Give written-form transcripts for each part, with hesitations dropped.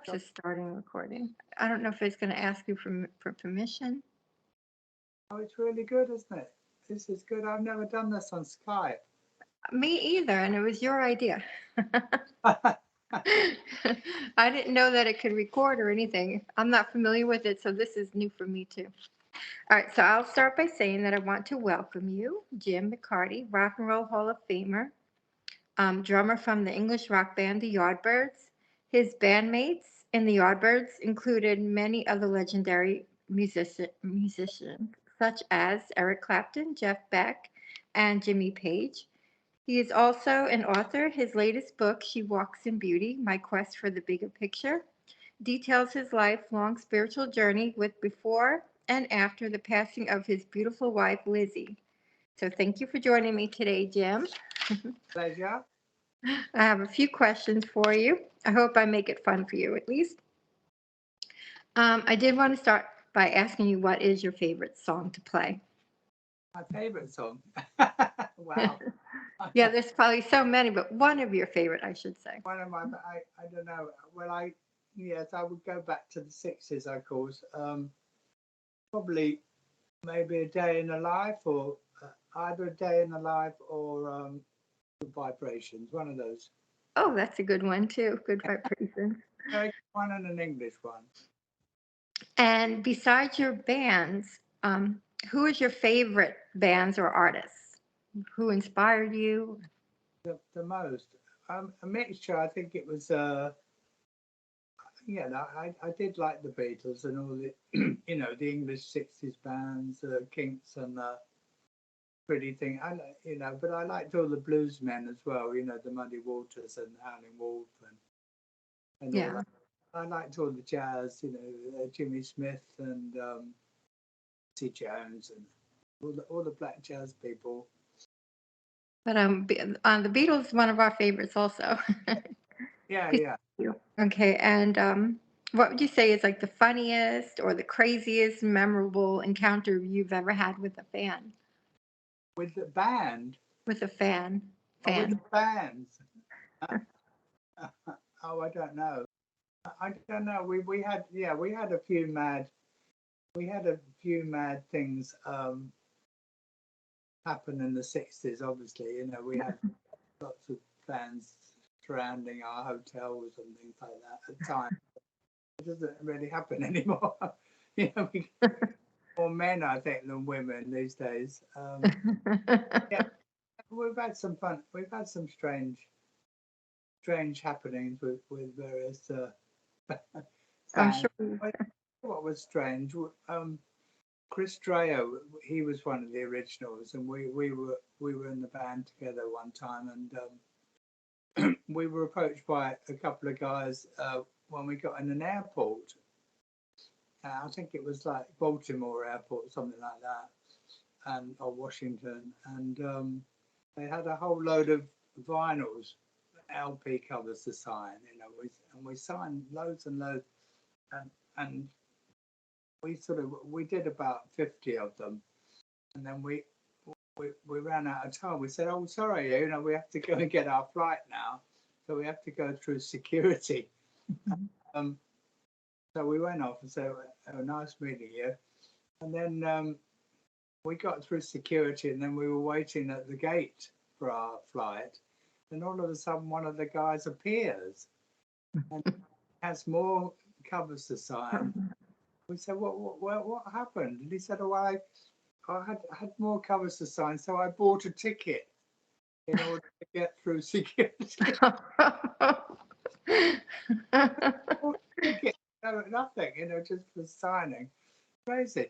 Just starting recording. I don't know if it's going to ask you for permission. Oh, it's really good, isn't it? This is good. I've never done this on Skype. Me either, and it was your idea. I didn't know that it could record or anything. I'm not familiar with it, so this is new for me too. All right, so I'll start by saying that I want to welcome you, Jim McCarty, Rock and Roll Hall of Famer, drummer from the English rock band the Yardbirds. His bandmates in the Yardbirds included many other legendary musicians, such as Eric Clapton, Jeff Beck, and Jimmy Page. He is also an author. His latest book, She Walks in Beauty, My Quest for the Bigger Picture, details his lifelong spiritual journey with before and after the passing of his beautiful wife, Lizzy. So thank you for joining me today, Jim. Pleasure. I have a few questions for you. I hope I make it fun for you at least. I did want to start by asking you, what is your favorite song to play? My favorite song. Wow. Yeah, there's probably so many, but one of your favorite, I should say. One of my, I don't know. Well, yes, I would go back to the 60s, of course. Probably maybe A Day in the Life, or either A Day in the Life or Good Vibrations, one of those. Oh, that's a good one too. Good vibration. American one and an English one. And besides your bands, who is your favorite bands or artists? Who inspired you? The most. A mixture, I think it was, yeah, no, I did like the Beatles and all the, the English 60s bands, Kinks and Pretty Thing. But I liked all the blues men as well, the Muddy Waters and Howlin' Wolf and all Yeah. that. I liked all the jazz, Jimmy Smith and T. Jones and all the black jazz people. But the Beatles, one of our favorites also. Yeah. Okay, and what would you say is like the funniest or the craziest memorable encounter you've ever had with a fan? With the band, With a fan. or with the Fan. bands. Oh, I don't know. I don't know. We had a few mad things happen in the 60s. Obviously, we had lots of fans surrounding our hotels and things like that at the time. It doesn't really happen anymore. We more men, I think, than women these days. Yeah, we've had some fun. We've had some strange happenings with various I'm fans. sure. What was strange? Chris Dreyer, he was one of the originals, and we were in the band together one time, and we were approached by a couple of guys when we got in an airport. I think it was like Baltimore Airport or something like that, or Washington, and they had a whole load of vinyls, LP covers to sign. We signed loads and loads, and we did about 50 of them, and then we ran out of time. We said, "Oh, sorry, we have to go and get our flight now, so we have to go through security." So we went off and said, "Oh, nice meeting you." And then we got through security, and then we were waiting at the gate for our flight. And all of a sudden, one of the guys appears and has more covers to sign. We said, what happened? And he said, "Oh, I had more covers to sign, so I bought a ticket in order to get through security." Ticket, no, nothing, just for signing. Crazy.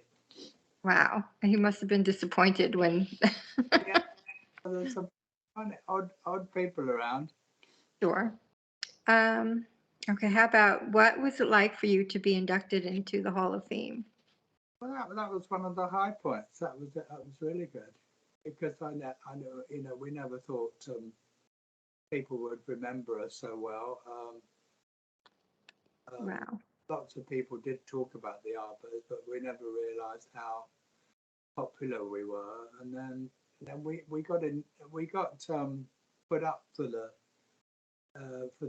Wow. He must have been disappointed when. Yeah, there's some funny, odd people around. Sure. Um, okay, how about what was it like for you to be inducted into the Hall of Fame? Well, that was one of the high points. That was really good, because I know, we never thought people would remember us so well. Wow. Lots of people did talk about the Arbors, but we never realised how popular we were. And then we got put up for the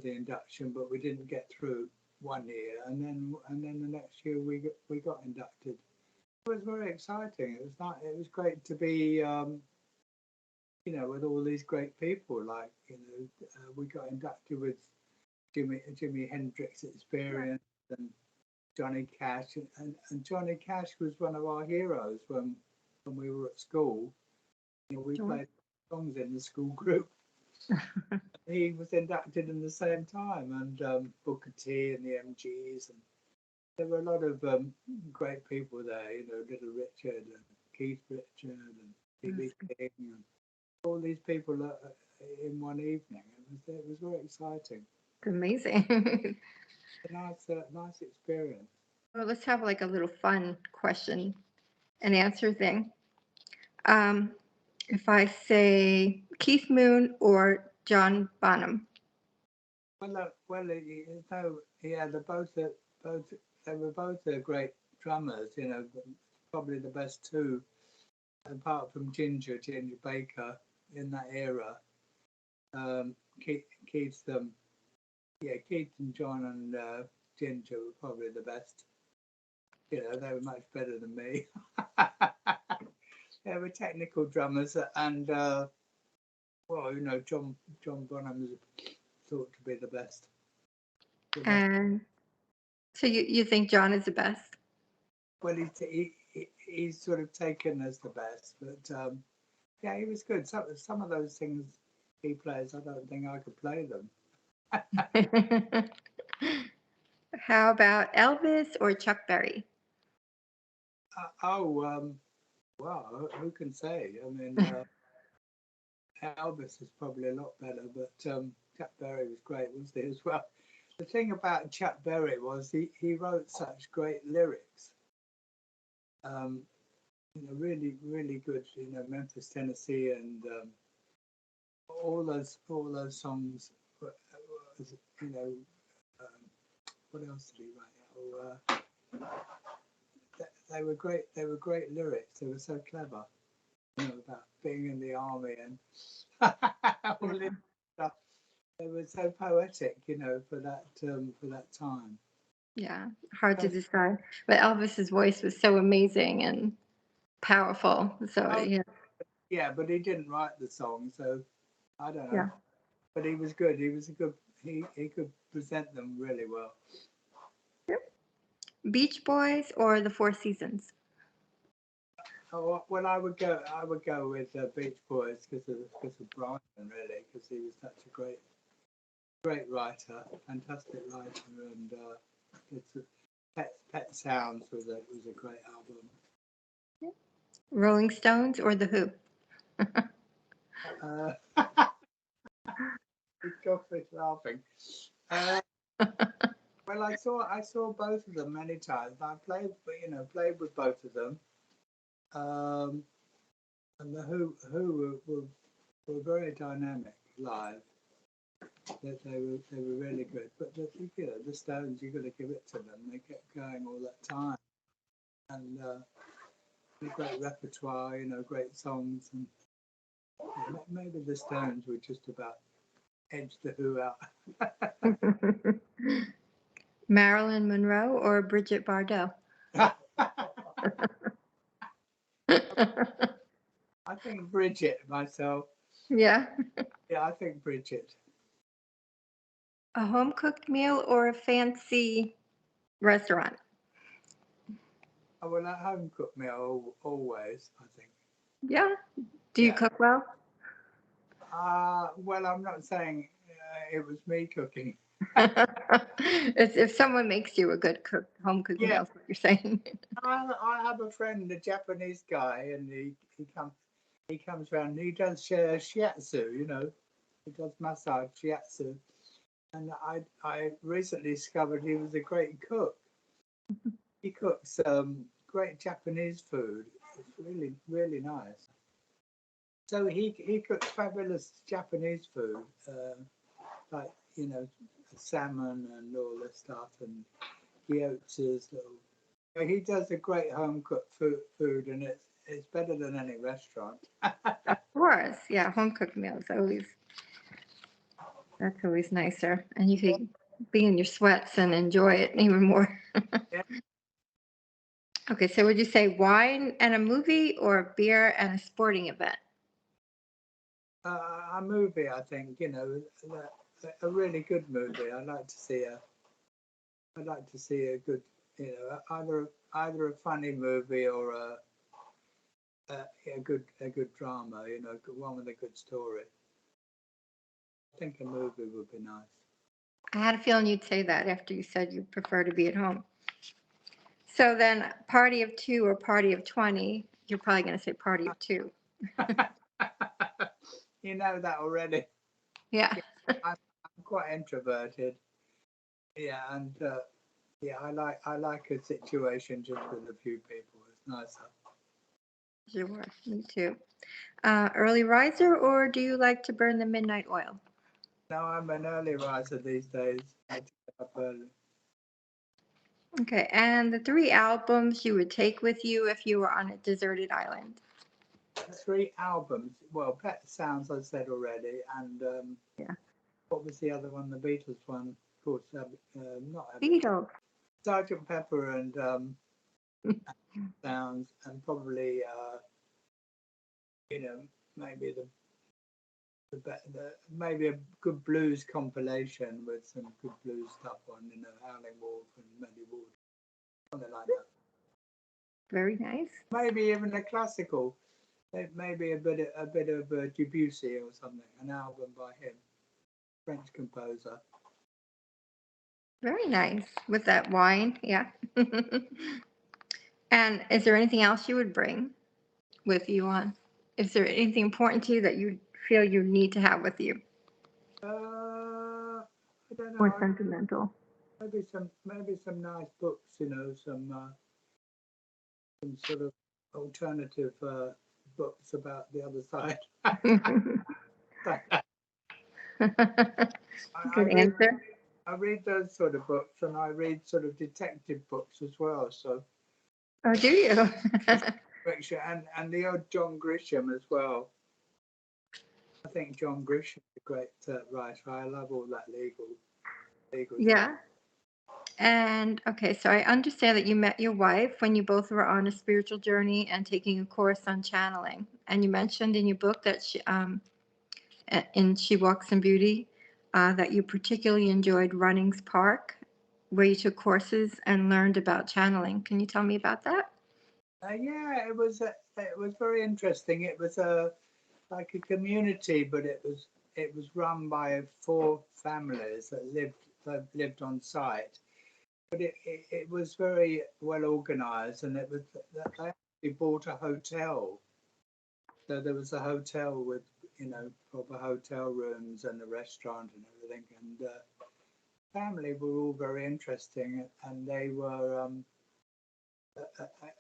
induction, but we didn't get through. one year, and then the next year we got inducted. It was very exciting. It was great to be with all these great people. Like we got inducted with Jimi Hendrix Experience and Johnny Cash, and Johnny Cash was one of our heroes when we were at school. We played songs in the school group. He was inducted in the same time, and Booker T and the MGs, and there were a lot of great people there. Little Richard and Keith Richard and B.B. King, and all these people in one evening. It was very exciting. It's amazing. A nice experience. Well, let's have like a little fun question and answer thing. If I say Keith Moon or John Bonham. Yeah, they were both great drummers. Probably the best two, apart from Ginger Baker in that era. Keith, Keith and John and Ginger were probably the best. They were much better than me. They were technical drummers, and John Bonham is thought to be the best. And so you think John is the best? Well, he's sort of taken as the best, but yeah, he was good. Some of those things he plays, I don't think I could play them. How about Elvis or Chuck Berry? Well, who can say? I mean, Elvis is probably a lot better, but Chuck Berry was great, wasn't he, as well? The thing about Chuck Berry was he wrote such great lyrics. Really, really good. Memphis, Tennessee, and all those songs. What else did he write? They were great. They were great lyrics. They were so clever. About being in the army and all this stuff. They were so poetic, for that time. Yeah, hard to decide. But Elvis's voice was so amazing and powerful. So yeah. Yeah, but he didn't write the song, so I don't know. Yeah. But he was good. He could present them really well. Yep. Beach Boys or the Four Seasons? Oh, well, I would go with Beach Boys because of Brian, really, because he was such a great writer, fantastic writer, and it's Pet Sounds was a great album. Yep. Rolling Stones or the Who? Godfrey's laughing. Well, I saw both of them many times. I played with both of them. And the Who were very dynamic live. That they were really good. But the Stones, you've got to give it to them. They kept going all that time, and great repertoire. Great songs, and maybe the Stones were just about edged the Who out. Marilyn Monroe or Bridget Bardot? I think Bridget myself. Yeah. Yeah, I think Bridget. A home cooked meal or a fancy restaurant? Oh, well, a home cooked meal always, I think. Yeah. Do you cook well? Well, I'm not saying it was me cooking. If someone makes you a good cook, home cooked meal, is what you're saying. I have a friend, a Japanese guy, and he comes around. He does shiatsu, he does massage shiatsu, and I recently discovered he was a great cook. He cooks great Japanese food. It's really, really nice. So he cooks fabulous Japanese food, like salmon and all this stuff, and gyozas. He does a great home cooked food, and it's better than any restaurant. Of course, yeah. Home cooked meals that's always nicer, and you can be in your sweats and enjoy it even more. Yeah. Okay, so would you say wine and a movie or beer and a sporting event? A movie, I think, a really good movie. I'd like to see a good, either a funny movie or a good drama, one with a good story. I think a movie would be nice. I had a feeling you'd say that after you said you prefer to be at home. So then, party of two or party of 20, you're probably going to say party of two. You know that already. Yeah. I'm quite introverted. Yeah, and yeah, I like a situation just with a few people. It's nicer. Sure, me too. Early riser, or do you like to burn the midnight oil? No, I'm an early riser these days. I get up early. Okay, and the 3 albums you would take with you if you were on a deserted island? 3 albums. Well, Pet Sounds I said already, and Yeah. what was the other one? The Beatles one, of course. Not Beatles. Sergeant Pepper and Sounds, and probably maybe maybe a good blues compilation with some good blues stuff on, Howling Wolf and Muddy Water, something like that. Very nice. Maybe even a classical, maybe a bit of Debussy or something, an album by him, French composer. Very nice. With that wine, yeah. And is there anything else you would bring with you on? Is there anything important to you that you feel you need to have with you? I don't More know. sentimental. Maybe some nice books, some sort of alternative books about the other side. I Good read answer. I read those sort of books, and I read sort of detective books as well. So Oh, do you? fiction and the old John Grisham as well. I think John Grisham's a great writer. I love all that legal stuff. Yeah. And okay, so I understand that you met your wife when you both were on a spiritual journey and taking a course on channeling. And you mentioned in your book that in She Walks in Beauty, that you particularly enjoyed Runnings Park, where you took courses and learned about channeling. Can you tell me about that? Yeah, it was very interesting. It was like a community, but it was run by 4 families that lived on site. But it was very well organized, and they actually bought a hotel. So there was a hotel with proper hotel rooms and a restaurant and everything. And family were all very interesting, and they were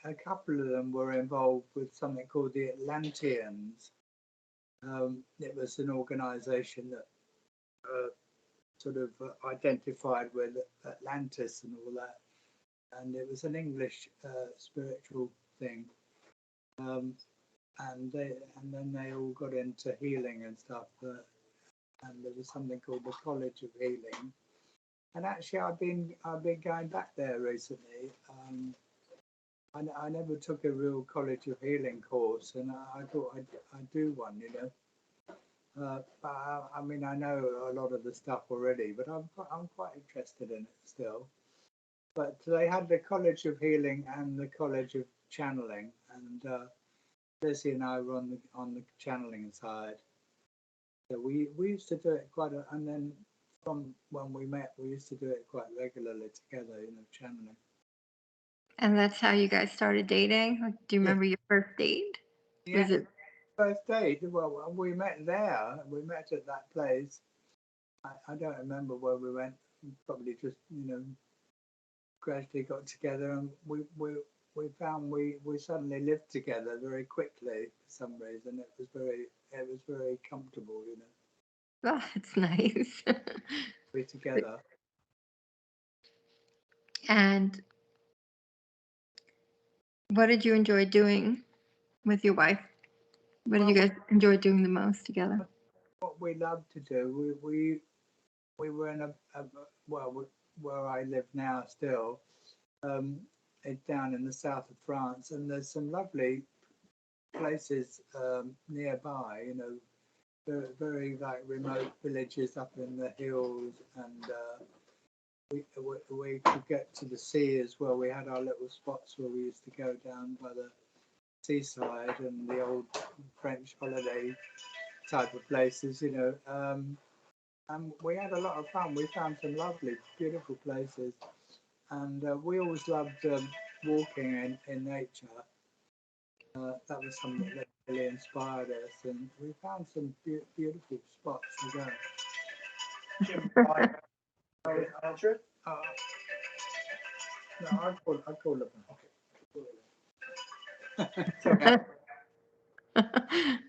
a couple of them were involved with something called the Atlanteans. It was an organization that sort of identified with Atlantis and all that, and it was an English spiritual thing. Um, and then they all got into healing and stuff. And there was something called the College of Healing. And actually, I've been going back there recently. I never took a real College of Healing course, and I thought I'd do one, but I mean, I know a lot of the stuff already, but I'm quite interested in it still. But they had the College of Healing and the College of Channeling, and Lizzy and I were on the channeling side. So we used to do it and then from when we met, we used to do it quite regularly together, channeling. And that's how you guys started dating? Like, do you Yeah, remember your first date? yeah. Was it? First date. Well, we met there. We met at that place. I don't remember where we went. Probably just gradually got together, and we found we suddenly lived together very quickly for some reason. It was very comfortable, Oh, it's nice. be together. And what did you enjoy doing with your wife? What did you Well, guys enjoy doing the most together? what we love to do, we we were in where I live now still. It's down in the south of France, and there's some lovely places nearby. You know, very, very like remote villages up in the hills, and we could get to the sea as well. We had our little spots where we used to go down by the seaside and the old French holiday type of places, you know. And we had a lot of fun. We found some lovely, beautiful places, and we always loved walking in nature. That was something that really inspired us, and we found some beautiful spots to go. Jim, answer it? No, I call them.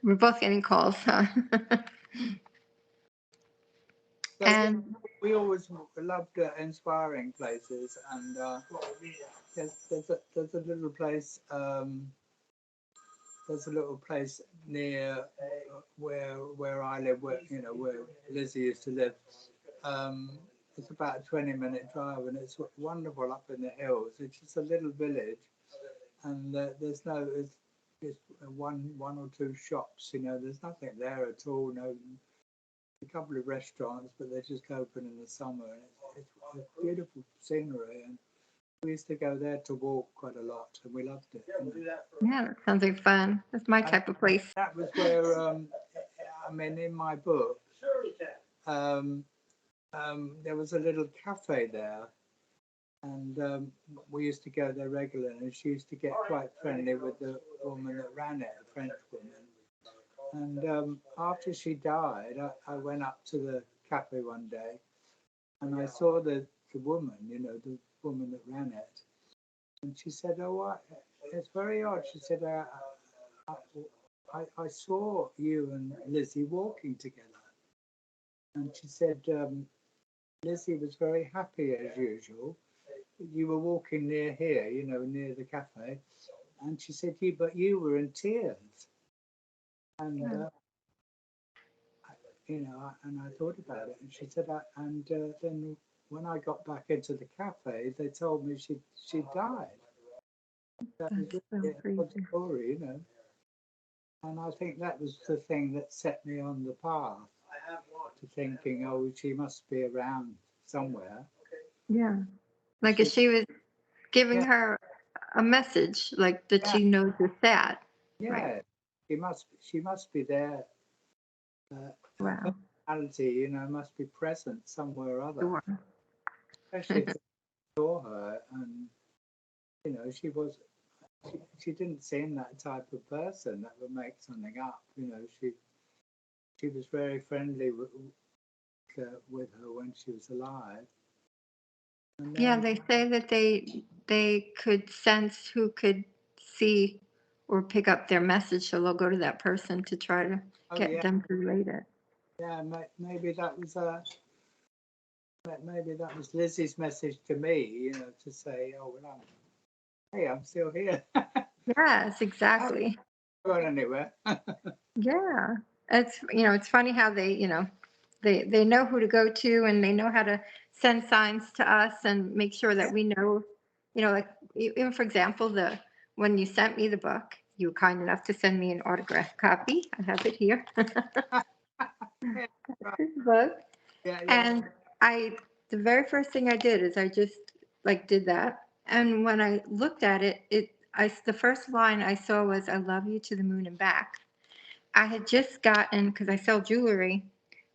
We're both getting calls, huh? So And we always loved inspiring places, and there's a little place. There's a little place near where I live, where where Lizzy used to live. It's about a 20-minute drive, and it's wonderful up in the hills. It's just a little village, and there's no it's one or two shops. You know, there's nothing there at all. No, a couple of restaurants, but they're just open in the summer, and it's beautiful scenery. And we used to go there to walk quite a lot, and we loved it. yeah, that sounds like fun. That's my type of place. That was where, I mean, in my book, there was a little cafe there, and we used to go there regularly, and she used to get quite friendly with the woman that ran it, a French woman. And after she died, I went up to the cafe one day, and I saw the woman, you know, the woman that ran it, and she said, "Oh, it's very odd." She said, I saw you and Lizzy walking together." And she said, Lizzy was very happy as usual. You were walking near here, you know, near the cafe. And she said, but you were in tears. And, you know, and I thought about it. And she said, then when I got back into the cafe, they told me she died. That was That's so really a good crazy. story, you know. And I think that was the thing that set me on the path to thinking, oh, she must be around somewhere. Yeah. Like if she was giving Yeah, her a message, like that yeah, she knows is sad. Right. yeah. She must be there. Her Wow. personality, you know, must be present somewhere or other. Sure. Especially if I saw her, and you know, she didn't seem that type of person that would make something up. You know, she was very friendly with her when she was alive. And Yeah, then, they say that they could sense who could see or pick up their message, so they'll go to that person to try to oh get yeah, them to relate it. yeah, maybe that was Lizzie's message to me. You know, to say, oh, well, hey, I'm still here. Yes, I haven't exactly. gone anywhere. Yeah. It's funny how they know who to go to, and they know how to send signs to us and make sure that we know, like even for example, when you sent me the book, you were kind enough to send me an autographed copy. I have it here. Yeah, right. This book. Yeah, yeah. And the very first thing I did is I just like did that. And when I looked at it, the first line I saw was, "I love you to the moon and back." I had just gotten, because I sell jewelry,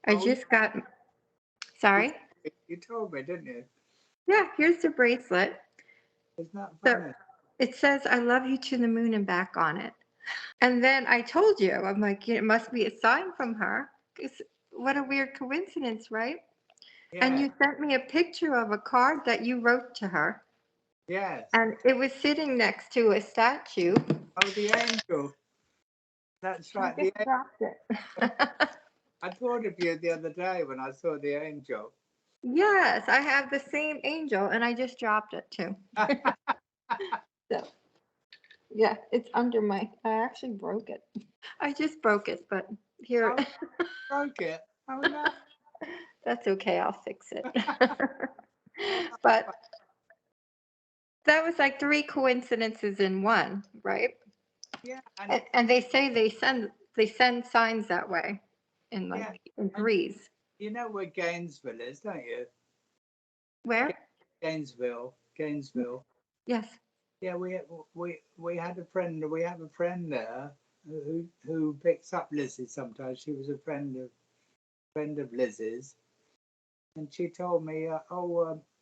I Oh, just got, you, sorry. you told me, didn't you? Yeah, here's the bracelet. Isn't that So funny? it says, "I love you to the moon and back" on it. And then I told you, I'm like, it must be a sign from her. 'Cause what a weird coincidence, right? And Yeah, you sent me a picture of a card that you wrote to her. yes. And it was sitting next to a statue. Oh, the angel. That's I right. just dropped it. I thought of you the other day when I saw the angel. Yes, I have the same angel, and I just dropped it too. So, yeah, it's under I actually broke it. I just broke it, but here. Oh, broke it. Oh no. That's okay. I'll fix it. But that was like three coincidences in one, right? Yeah, And they say they send signs that way in yeah, like in and threes. you know where Gainesville is, don't you? Where? Gainesville. Yes. Yeah, we had a friend. We have a friend there who picks up Lizzy sometimes. She was a friend of Lizzie's, and she told me,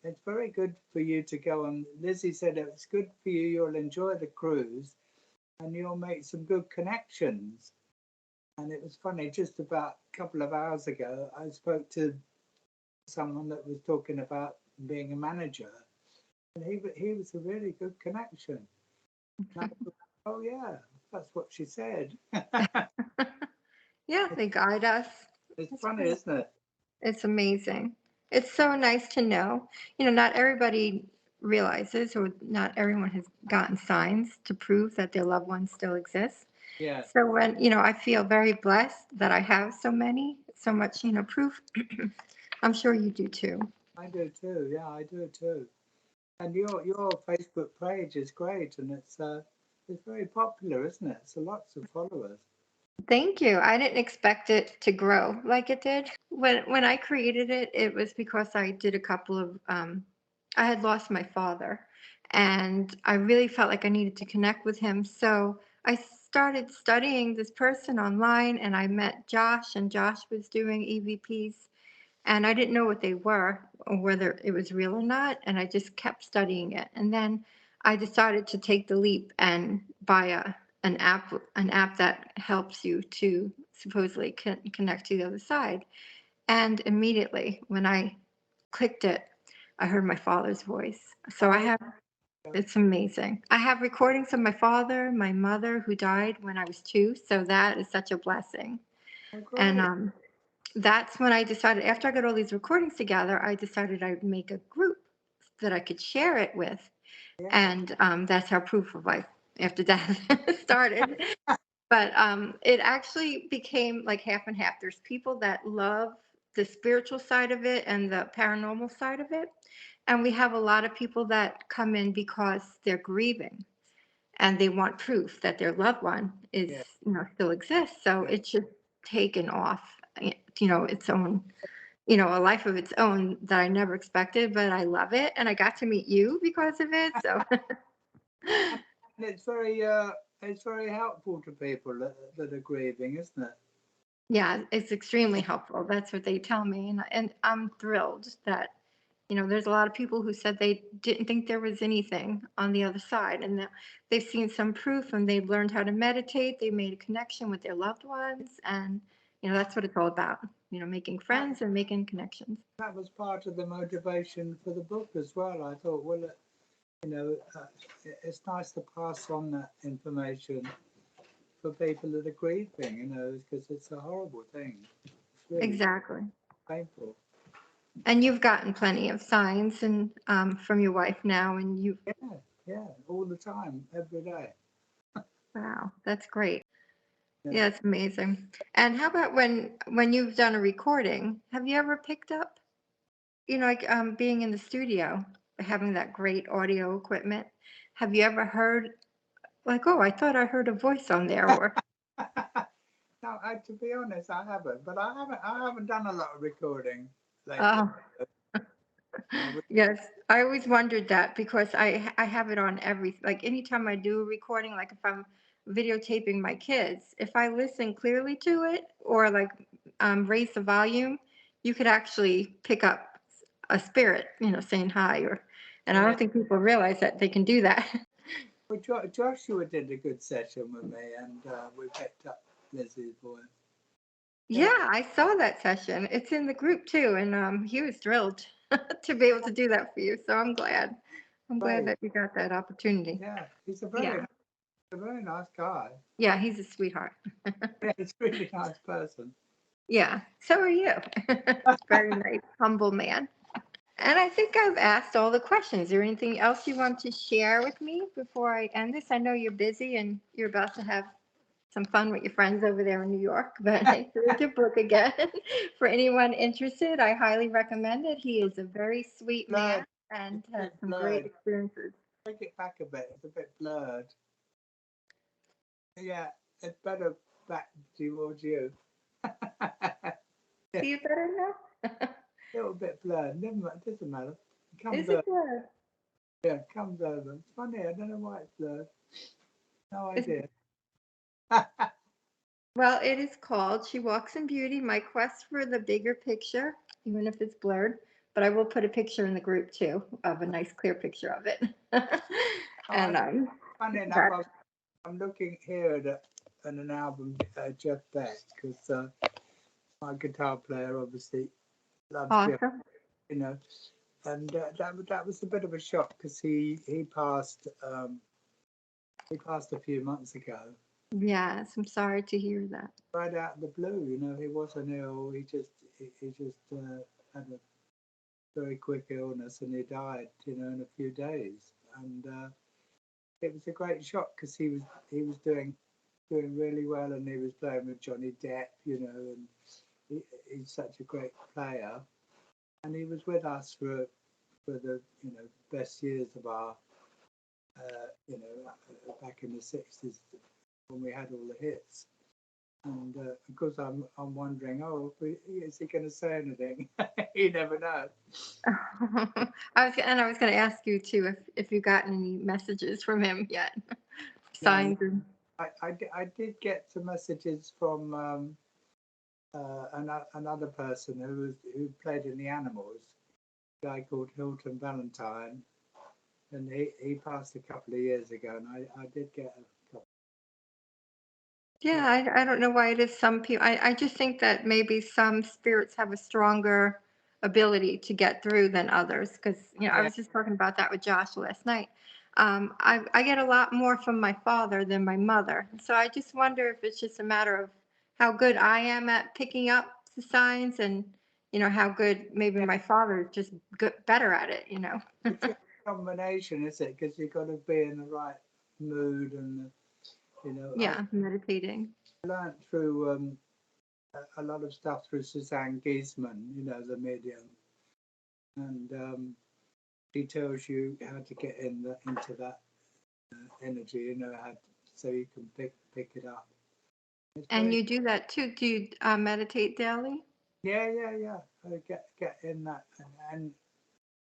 it's very good for you to go on. Lizzy said it's good for you. You'll enjoy the cruise, and you'll make some good connections. And it was funny. Just about a couple of hours ago, I spoke to someone that was talking about being a manager, and he was a really good connection. And I thought, oh yeah, that's what she said. Yeah, they guide us. It's It's funny, great. isn't it? It's amazing. It's so nice to know. Not everybody realizes, or not everyone has gotten signs to prove that their loved ones still exist. Yeah, So when, I feel very blessed that I have so much, proof. I'm sure you do too. I do too. Yeah, I do too. And your Facebook page is great, and it's very popular, isn't it? So lots of followers. Thank you. I didn't expect it to grow like it did. When I created it, it was because I did a couple of I had lost my father, and I really felt like I needed to connect with him. So I started studying this person online, and I met Josh, and Josh was doing EVPs, and I didn't know what they were or whether it was real or not, and I just kept studying it. And then I decided to take the leap and buy an app that helps you to supposedly connect to the other side. And immediately when I clicked it, I heard my father's voice. So I Oh, have it's amazing. I have recordings of my father, my mother who died when I was 2, so that is such a blessing. oh, And great. that's when I decided, after I got all these recordings together, I decided I'd make a group that I could share it with. Yeah, And that's how Proof of Life After Death started. But it actually became like half and half. There's people that love the spiritual side of it and the paranormal side of it. And we have a lot of people that come in because they're grieving and they want proof that their loved one is, yeah, still exists. So yeah. it's just taken off, its own, a life of its own that I never expected, but I love it. And I got to meet you because of it. So And it's very helpful to people that are grieving, isn't it? yeah, it's extremely helpful. That's what they tell me. And I'm thrilled that, there's a lot of people who said they didn't think there was anything on the other side, and that they've seen some proof and they've learned how to meditate. They made a connection with their loved ones. And, that's what it's all about, making That friends and making connections. that was part of the motivation for the book as well. I thought, well, you know, uh, it's nice to pass on that information for people that are grieving, because it's a horrible thing. It's really Exactly. painful. And you've gotten plenty of signs and from your wife now, and Yeah, yeah, all the time, every day. wow, that's great. Yeah. Yeah, it's amazing. And how about when you've done a recording, have you ever picked up, like being in the studio, having that great audio equipment? Have you ever heard like, oh, I thought I heard a voice on there, or No, to be honest, I haven't, but I haven't done a lot of recording lately. oh, I would, yes, I always wondered that because I have it on like anytime I do a recording, like if I'm videotaping my kids, if I listen clearly to it or like raise the volume, you could actually pick up a spirit, saying hi and I yeah. don't think people realize that they can do that. Well, Joshua did a good session with me, and we picked up Lizzie's voice. Yeah, Yeah, I saw that session. It's in the group too, and he was thrilled to be able to do that for you. So I'm glad. I'm glad great. that you got that opportunity. Yeah, he's Yeah. a very nice guy. Yeah, he's a sweetheart. Yeah, he's a really nice person. Yeah, so are you. Very nice, humble man. And I think I've asked all the questions. Is there anything else you want to share with me before I end this? I know you're busy and you're about to have some fun with your friends over there in New York. But I read your book again. For anyone interested, I highly recommend it. He is a very sweet man Blurred. and It's a has bit some great blurred. experiences. Take it back a bit. It's a bit blurred. Yeah, it's better back towards you. See you better now? A little bit blurred. Never mind. It doesn't matter. It comes Is over. it good? Yeah, it comes over. It's funny. I don't know why it's blurred. No Is- idea. Well, it is called She Walks in Beauty, My Quest for the Bigger Picture, even if it's blurred. But I will put a picture in the group too of a nice clear picture of it. And Funny enough, that, I'm looking here at an album, Jeff Beck, because my guitar player obviously loves Jeff, awesome. you know, and that was a bit of a shock because he passed a few months ago, Yes, I'm sorry to hear that. right out of the blue. You know, he wasn't ill. He just had a very quick illness and he died, you know, in a few days, and it was a great shock because he was doing really well and he was playing with Johnny Depp, you know, and he's such a great player, and he was with us for the best years of our back in the 60s when we had all the hits. And of course, I'm wondering, is he going to say anything? You never know. I was going to ask you too if you got any messages from him yet, Yeah, signs and. I did get some messages from another person who played in the Animals, a guy called Hilton Valentine, and he passed a couple of years ago, and I did get a couple. Yeah, I don't know why it is some people. I just think that maybe some spirits have a stronger ability to get through than others. Because, I Yeah, was just talking about that with Josh last night. I get a lot more from my father than my mother. So I just wonder if it's just a matter of how good I am at picking up the signs and, how good maybe yeah. my father is just better at it. It's a combination, is it? Because you've got to be in the right mood, and I Yeah, meditating. learned through a lot of stuff through Suzanne Giesman, the medium, and he tells you how to get into that energy, so you can pick it up. It's And very you do that too. Do you meditate daily? yeah. Get in that, and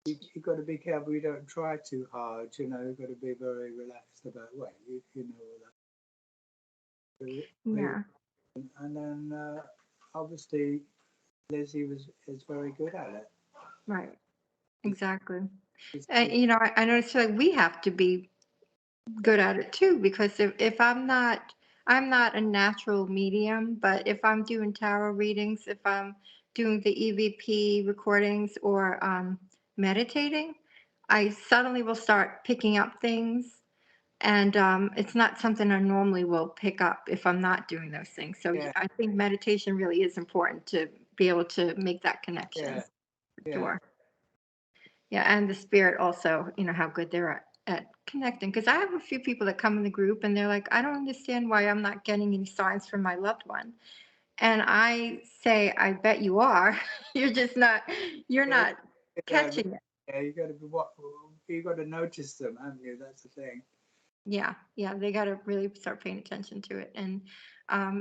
you got to be careful. You don't try too hard. You've got to be very relaxed about you know all that. Yeah, And then obviously Lizzy is very good at it. right. She's, Exactly. she's, I noticed like we have to be good at it too, because if I'm not a natural medium, but if I'm doing tarot readings, if I'm doing the EVP recordings or meditating, I suddenly will start picking up things. And it's not something I normally will pick up if I'm not doing those things. So yeah, I think meditation really is important to be able to make that connection. yeah, yeah, Sure. Yeah, and the spirit also, how good they're at connecting. Because I have a few people that come in the group and they're like, I don't understand why I'm not getting any signs from my loved one. And I say, I bet you are. You're yeah. not catching it. Yeah, you got to be you got to notice them, haven't you? That's the thing. Yeah, they got to really start paying attention to it and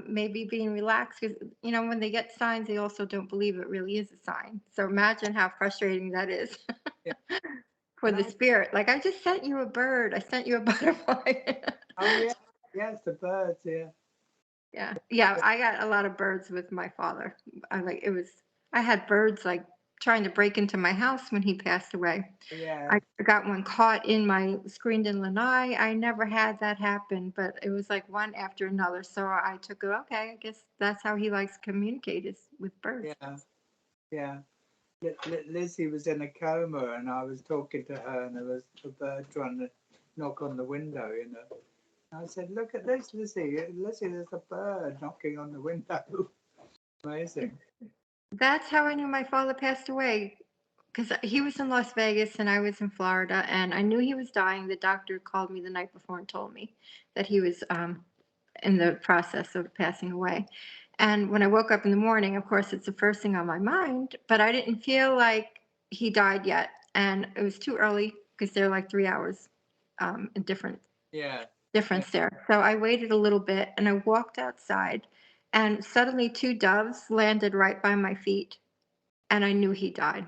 maybe being relaxed because, when they get signs, they also don't believe it really is a sign. So imagine how frustrating that is. Yeah, For and the spirit. Like, I just sent you a bird. I sent you a butterfly. oh yeah, yes, the birds, yeah, Yeah, I got a lot of birds with my father. I had birds like trying to break into my house when he passed away. yeah, I got one caught in my screened-in lanai. I never had that happen, but it was like one after another. So I took it, okay, I guess that's how he likes to communicate is with birds. yeah, yeah. Lizzie was in a coma, and I was talking to her, and there was a bird trying to knock on the window, I said, "Look at this, Lizzie. Lizzie, there's a bird knocking on the window." Amazing. That's how I knew my father passed away because he was in Las Vegas and I was in Florida, and I knew he was dying. The doctor called me the night before and told me that he was in the process of passing away. And when I woke up in the morning, of course, it's the first thing on my mind, but I didn't feel like he died yet. And it was too early because they're like 3 hours in difference Yeah. there. So I waited a little bit and I walked outside, and suddenly two doves landed right by my feet, and I knew he died.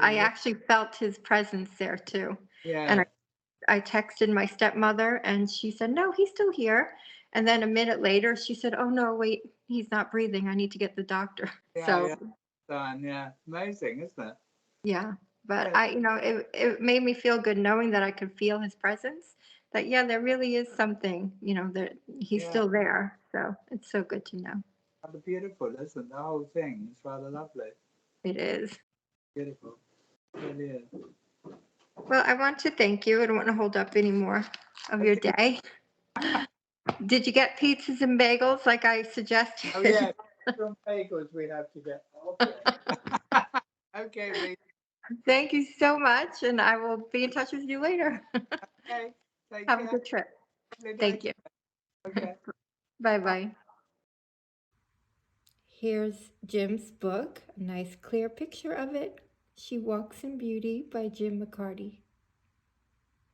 I Yeah. actually felt his presence there too. Yeah. And I texted my stepmother and she said, no, he's still here. And then a minute later, she said, oh, no, wait, he's not breathing. I need to get the doctor. Yeah. So, Yeah. Done. Yeah. Amazing, isn't it? yeah. But Yeah. it made me feel good knowing that I could feel his presence, that, yeah, there really is something, that he's Yeah. still there. So it's so good to know. Rather beautiful, isn't it? The whole thing is rather lovely. It is. Beautiful. It really is. Well, I want to thank you. I don't want to hold up any more of your day. Did you get pizzas and bagels like I suggested? Oh yeah, from bagels we have to get. Okay. Okay, Lee. Thank you so much, and I will be in touch with you later. Okay. Take Have a care. good trip. Lovely day. Thank you. Okay. Bye-bye. Here's Jim's book, a nice clear picture of it. She Walks in Beauty by Jim McCarty.